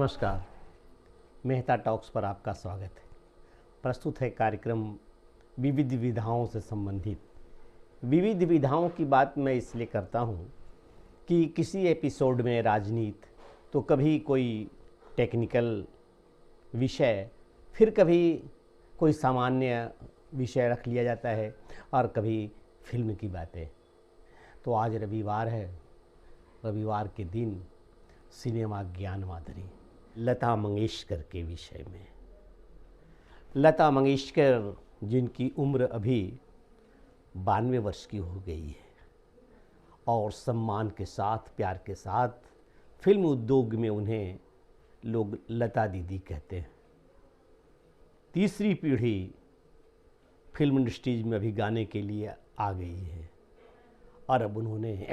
नमस्कार। मेहता टॉक्स पर आपका स्वागत है। प्रस्तुत है कार्यक्रम विविध विधाओं से संबंधित। विविध विधाओं की बात मैं इसलिए करता हूँ कि किसी एपिसोड में राजनीति, तो कभी कोई टेक्निकल विषय, फिर कभी कोई सामान्य विषय रख लिया जाता है और कभी फिल्म की बातें। तो आज रविवार है, रविवार के दिन सिनेमा ज्ञान माधुरी लता मंगेशकर के विषय में। लता मंगेशकर जिनकी उम्र अभी 92 वर्ष की हो गई है और सम्मान के साथ, प्यार के साथ फिल्म उद्योग में उन्हें लोग लता दीदी कहते हैं। तीसरी पीढ़ी फिल्म इंडस्ट्रीज में अभी गाने के लिए आ गई है और अब उन्होंने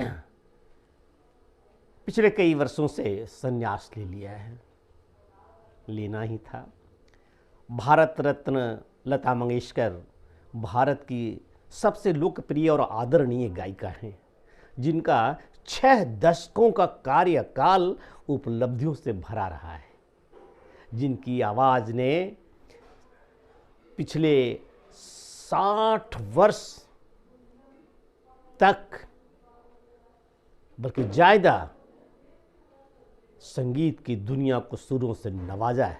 पिछले कई वर्षों से संन्यास ले लिया है, लेना ही था। भारत रत्न लता मंगेशकर भारत की सबसे लोकप्रिय और आदरणीय गायिका हैं, जिनका 6 दशकों का कार्यकाल उपलब्धियों से भरा रहा है, जिनकी आवाज़ ने पिछले 60 वर्ष तक, बल्कि ज़्यादा, संगीत की दुनिया को सुरों से नवाजा है।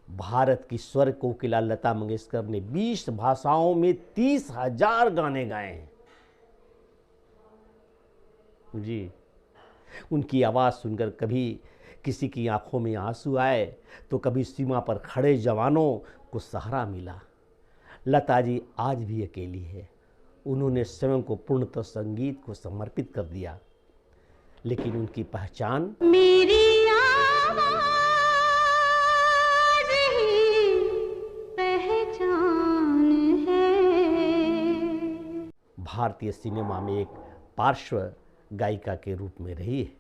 भारत की स्वर कोकिला लता मंगेशकर ने 20 भाषाओं में 30,000 गाने गाए हैं। जी, उनकी आवाज़ सुनकर कभी किसी की आंखों में आंसू आए तो कभी सीमा पर खड़े जवानों को सहारा मिला। लता जी आज भी अकेली है। उन्होंने स्वयं को पूर्णतः संगीत को समर्पित कर दिया, लेकिन उनकी पहचान मेरी आवाज़ ही पहचान है। भारतीय सिनेमा में एक पार्श्व गायिका के रूप में रही है।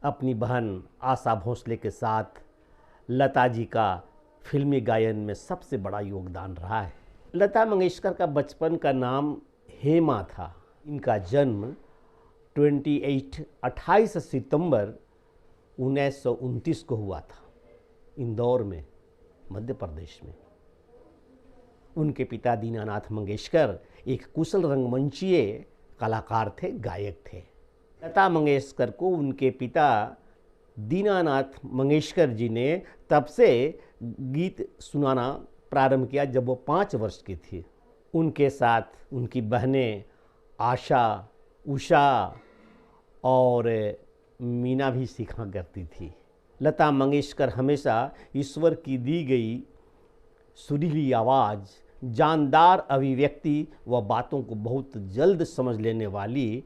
अपनी बहन आशा भोसले के साथ लता जी का फिल्मी गायन में सबसे बड़ा योगदान रहा है। लता मंगेशकर का बचपन का नाम हेमा था। इनका जन्म 28 सितंबर 1929 को हुआ था, इंदौर में, मध्य प्रदेश में। उनके पिता दीनानाथ मंगेशकर एक कुशल रंगमंचीय कलाकार थे, गायक थे। लता मंगेशकर को उनके पिता दीनानाथ मंगेशकर जी ने तब से गीत सुनाना प्रारंभ किया जब वो 5 वर्ष की थी। उनके साथ उनकी बहनें आशा, उषा और मीना भी सीखा करती थी। लता मंगेशकर हमेशा ईश्वर की दी गई सुरीली आवाज़, जानदार अभिव्यक्ति व बातों को बहुत जल्द समझ लेने वाली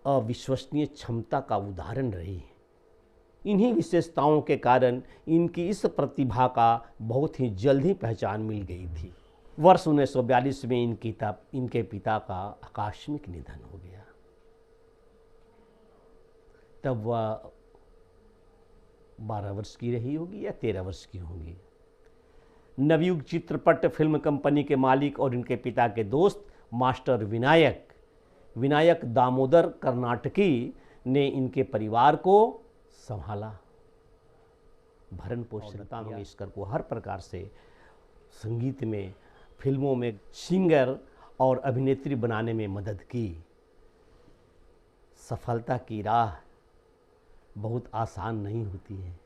अविश्वसनीय क्षमता का उदाहरण रही। इन्हीं विशेषताओं के कारण इनकी इस प्रतिभा का बहुत ही जल्द ही पहचान मिल गई थी। वर्ष 1942 में इनके पिता का आकस्मिक निधन हो गया। तब वह 12 वर्ष की रही होगी या 13 वर्ष की होंगी। नवयुग चित्रपट फिल्म कंपनी के मालिक और इनके पिता के दोस्त मास्टर विनायक दामोदर कर्नाटकी ने इनके परिवार को संभाला, भरण पोषण। लता मंगेशकर को हर प्रकार से संगीत में, फिल्मों में सिंगर और अभिनेत्री बनाने में मदद की। सफलता की राह बहुत आसान नहीं होती है।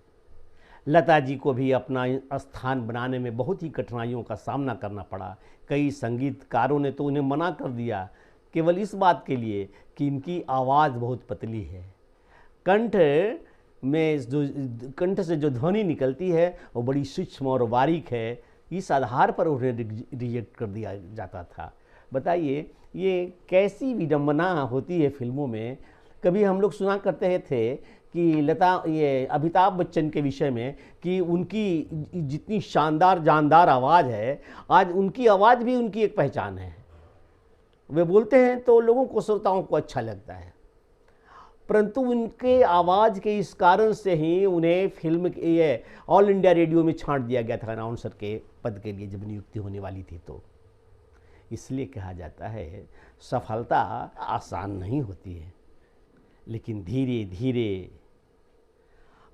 लता जी को भी अपना स्थान बनाने में बहुत ही कठिनाइयों का सामना करना पड़ा। कई संगीतकारों ने तो उन्हें मना कर दिया, केवल इस बात के लिए कि इनकी आवाज़ बहुत पतली है। कंठ से जो ध्वनि निकलती है वो बड़ी सूक्ष्म और बारीक है। इस आधार पर उन्हें रिजेक्ट कर दिया जाता था। बताइए, ये कैसी विडंबना होती है फिल्मों में। कभी हम लोग सुना करते थे कि ये अमिताभ बच्चन के विषय में कि उनकी जितनी शानदार जानदार आवाज़ है, आज उनकी आवाज़ भी उनकी एक पहचान है। वे बोलते हैं तो लोगों को, श्रोताओं को अच्छा लगता है, परंतु उनके आवाज़ के इस कारण से ही उन्हें फिल्म ये ऑल इंडिया रेडियो में छांट दिया गया था अनाउंसर के पद के लिए जब नियुक्ति होने वाली थी। तो इसलिए कहा जाता है सफलता आसान नहीं होती है, लेकिन धीरे धीरे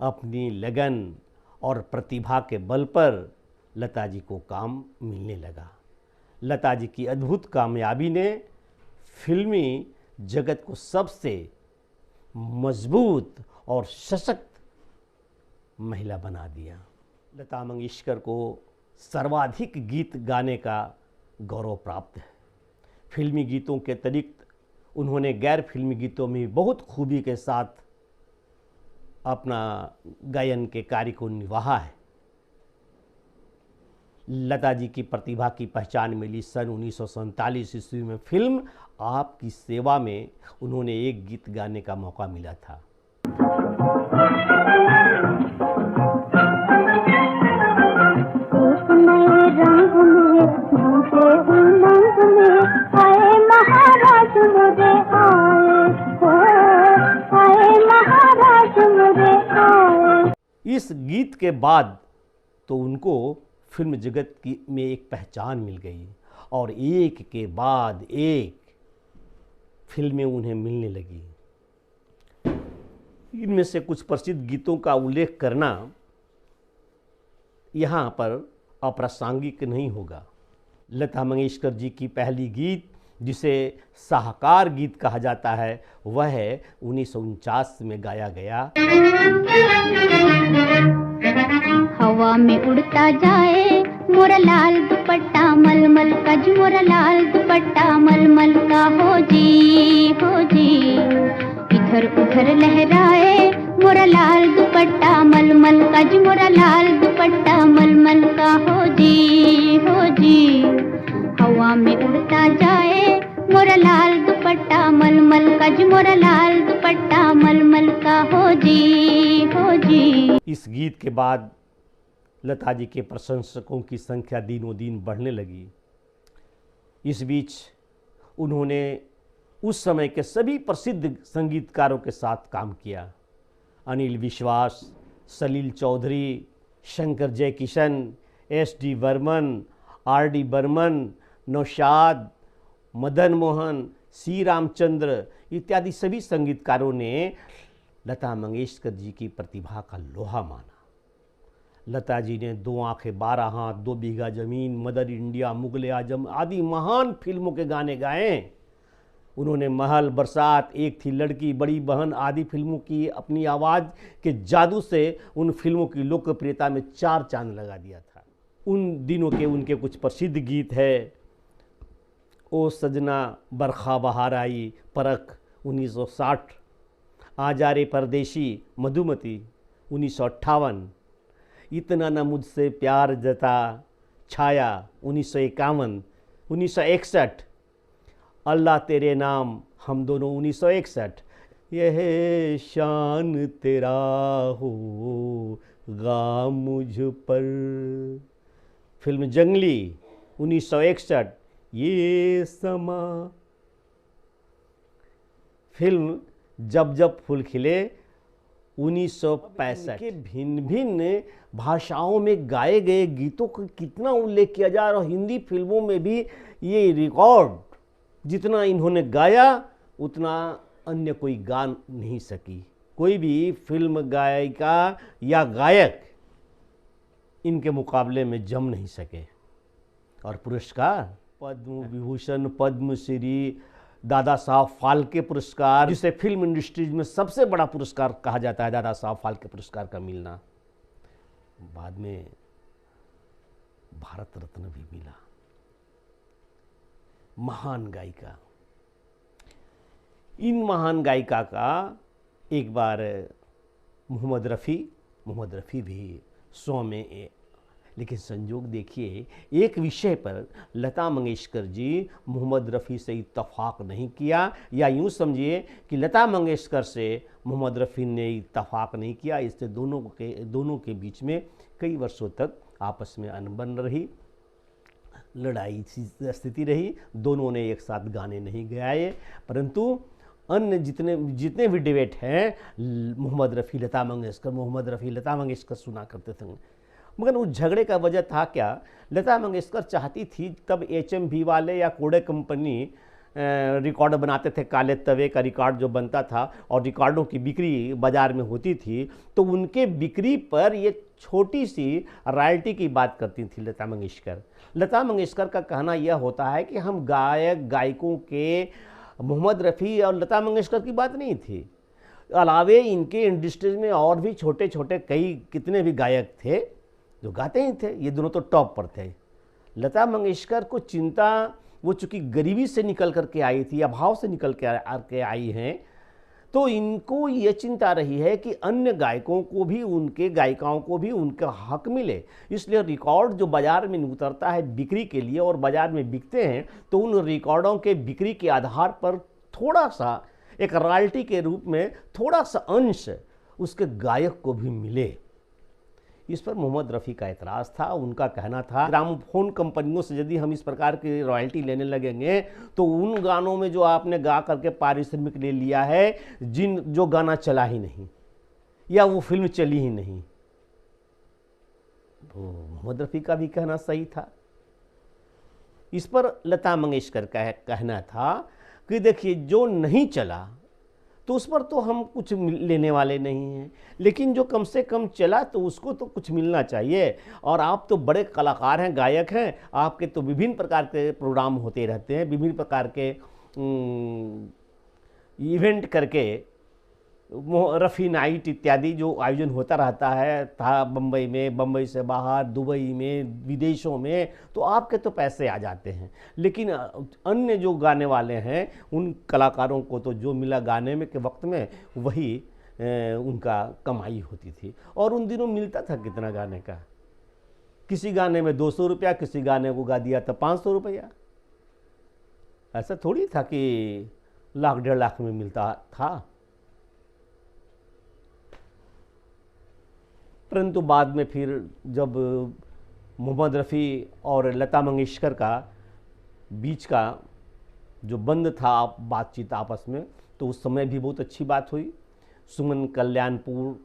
अपनी लगन और प्रतिभा के बल पर लता जी को काम मिलने लगा। लता जी की अद्भुत कामयाबी ने फिल्मी जगत को सबसे मजबूत और सशक्त महिला बना दिया। लता मंगेशकर को सर्वाधिक गीत गाने का गौरव प्राप्त है। फिल्मी गीतों के अतिरिक्त उन्होंने गैर फिल्मी गीतों में बहुत खूबी के साथ अपना गायन के कार्य को निभाया है। लता जी की प्रतिभा की पहचान मिली सन 1947 ईस्वी में फिल्म आपकी सेवा में उन्होंने एक गीत गाने का मौका मिला था। इस गीत के बाद तो उनको फिल्म जगत की में एक पहचान मिल गई और एक के बाद एक फिल्में उन्हें मिलने लगी। इनमें से कुछ प्रसिद्ध गीतों का उल्लेख करना यहाँ पर अप्रासंगिक नहीं होगा। लता मंगेशकर जी की पहली गीत जिसे साहकार गीत कहा जाता है वह है 1949 में गाया गया। हवा में उड़ता जाए मोरा लाल दुपट्टा मलमल का, जी मोरा लाल दुपट्टा मलमल का हो जी इधर उधर लहराए मोरा लाल दुपट्टा मलमल का, जी मोरा लाल दुपट्टा मलमल का हो जी हवा में उड़ता जाए मोरा लाल दुपट्टा मलमल का, जी मोरा लाल दुपट्टा मलमल का हो जी। इस गीत के बाद लता जी के प्रशंसकों की संख्या दिनों दिन बढ़ने लगी। इस बीच उन्होंने उस समय के सभी प्रसिद्ध संगीतकारों के साथ काम किया। अनिल विश्वास, सलील चौधरी, शंकर जयकिशन, एस.डी. बर्मन, आर.डी. बर्मन, नौशाद, मदन मोहन, सी रामचंद्र इत्यादि सभी संगीतकारों ने लता मंगेशकर जी की प्रतिभा का लोहा माना। लता जी ने 2 आंखें 12 हाथ, 2 बीघा जमीन, मदर इंडिया, मुगले आजम आदि महान फिल्मों के गाने गाए। उन्होंने महल, बरसात, एक थी लड़की, बड़ी बहन आदि फिल्मों की अपनी आवाज़ के जादू से उन फिल्मों की लोकप्रियता में 4 चांद लगा दिया था। उन दिनों के उनके कुछ प्रसिद्ध गीत है ओ सजना बरखा बहार आई, परख 1960, आजा रे परदेशी, मधुमती 1958, इतना न मुझसे प्यार जता, छाया 1951, 1961, अल्लाह तेरे नाम हम दोनों 1961, यह शान तेरा होगा मुझ पर, फिल्म जंगली 1961, ये समा, फिल्म जब जब फूल खिले 1965 के भिन्न भिन्न भाषाओं में गाए गए गीतों का कितना उल्लेख किया जाए और हिंदी फिल्मों में भी ये रिकॉर्ड जितना इन्होंने गाया उतना अन्य कोई गा नहीं सकी। कोई भी फिल्म गायिका या गायक इनके मुकाबले में जम नहीं सके। और पुरस्कार पद्म विभूषण, पद्मश्री, दादा साहब फाल्के पुरस्कार, जिसे फिल्म इंडस्ट्रीज में सबसे बड़ा पुरस्कार कहा जाता है, दादा साहब फाल्के पुरस्कार का मिलना, बाद में भारत रत्न भी मिला। महान गायिका, इन महान गायिका का एक बार मोहम्मद रफ़ी भी 100 में, लेकिन संयोग देखिए एक विषय पर लता मंगेशकर जी मोहम्मद रफ़ी से इत्तफाक नहीं किया, या यूँ समझिए कि लता मंगेशकर से मोहम्मद रफ़ी ने इत्तफाक नहीं किया। इससे दोनों के बीच में कई वर्षों तक आपस में अनबन रही, लड़ाई स्थिति रही, दोनों ने एक साथ गाने नहीं गाए। परंतु अन्य जितने भी डिबेट हैं मोहम्मद रफ़ी लता मंगेशकर सुना करते थे। मगर उस झगड़े का वजह था क्या, लता मंगेशकर चाहती थी तब HMV वाले या कोडे कंपनी रिकॉर्ड बनाते थे, काले तवे का रिकॉर्ड जो बनता था और रिकॉर्डों की बिक्री बाज़ार में होती थी, तो उनके बिक्री पर ये छोटी सी रॉयल्टी की बात करती थी लता मंगेशकर। लता मंगेशकर का कहना यह होता है कि हम गायक गायकों के मोहम्मद रफ़ी और लता मंगेशकर की बात नहीं थी, अलावे इनके इंडस्ट्रीज में और भी छोटे छोटे कई कितने भी गायक थे जो गाते ही थे, ये दोनों तो टॉप पर थे। लता मंगेशकर को चिंता, वो चूँकि गरीबी से निकल करके आई थी, अभाव से निकल के आई हैं, तो इनको ये चिंता रही है कि अन्य गायकों को भी, उनके गायिकाओं को भी उनका हक मिले। इसलिए रिकॉर्ड जो बाज़ार में उतरता है बिक्री के लिए और बाज़ार में बिकते हैं, तो उन रिकॉर्डों के बिक्री के आधार पर थोड़ा सा एक रॉयल्टी के रूप में थोड़ा सा अंश उसके गायक को भी मिले। इस पर मोहम्मद रफ़ी का एतराज़ था। उनका कहना था, ग्रामोफोन कंपनियों से यदि हम इस प्रकार की रॉयल्टी लेने लगेंगे तो उन गानों में जो आपने गा करके पारिश्रमिक ले लिया है, जो गाना चला ही नहीं या वो फिल्म चली ही नहीं। तो मोहम्मद रफ़ी का भी कहना सही था। इस पर लता मंगेशकर का कहना था कि देखिए, जो नहीं चला तो उस पर तो हम कुछ लेने वाले नहीं हैं, लेकिन जो कम से कम चला तो उसको तो कुछ मिलना चाहिए। और आप तो बड़े कलाकार हैं, गायक हैं, आपके तो विभिन्न प्रकार के प्रोग्राम होते रहते हैं, विभिन्न प्रकार के इवेंट करके, रफ़ी नाइट इत्यादि जो आयोजन होता रहता है था बम्बई में, बम्बई से बाहर, दुबई में, विदेशों में, तो आपके तो पैसे आ जाते हैं। लेकिन अन्य जो गाने वाले हैं उन कलाकारों को तो जो मिला गाने में के वक्त में वही उनका कमाई होती थी। और उन दिनों मिलता था कितना गाने का, किसी गाने में 200 रुपया, किसी गाने को गा दिया तो 500 रुपया। ऐसा थोड़ी था कि लाख 1.5 लाख में मिलता था। परंतु बाद में फिर जब मोहम्मद रफ़ी और लता मंगेशकर का बीच का जो बंद था बातचीत आपस में, तो उस समय भी बहुत अच्छी बात हुई। सुमन कल्याणपुर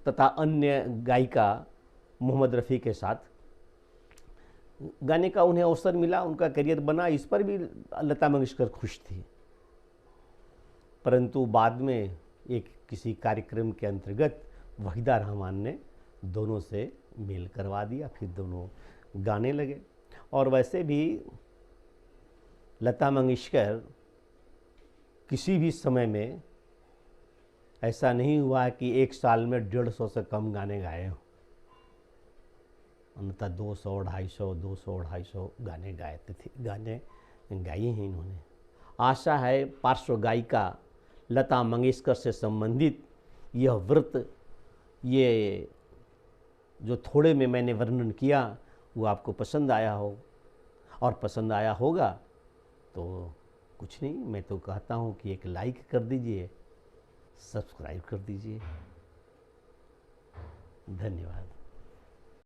तथा अन्य गायिका मोहम्मद रफ़ी के साथ गाने का उन्हें अवसर मिला, उनका करियर बना, इस पर भी लता मंगेशकर खुश थी। परंतु बाद में एक किसी कार्यक्रम के अंतर्गत वहीदा रहमान ने दोनों से मेल करवा दिया, फिर दोनों गाने लगे। और वैसे भी लता मंगेशकर किसी भी समय में ऐसा नहीं हुआ कि एक साल में 150 से कम गाने गाए हों। अन्ततः 200, 250 गाने गाने गाए हैं इन्होंने। आशा है पार्श्व गायिका लता मंगेशकर से संबंधित यह वृत्त, ये जो थोड़े में मैंने वर्णन किया, वो आपको पसंद आया हो, और पसंद आया होगा तो कुछ नहीं, मैं तो कहता हूँ कि एक लाइक कर दीजिए, सब्सक्राइब कर दीजिए। धन्यवाद।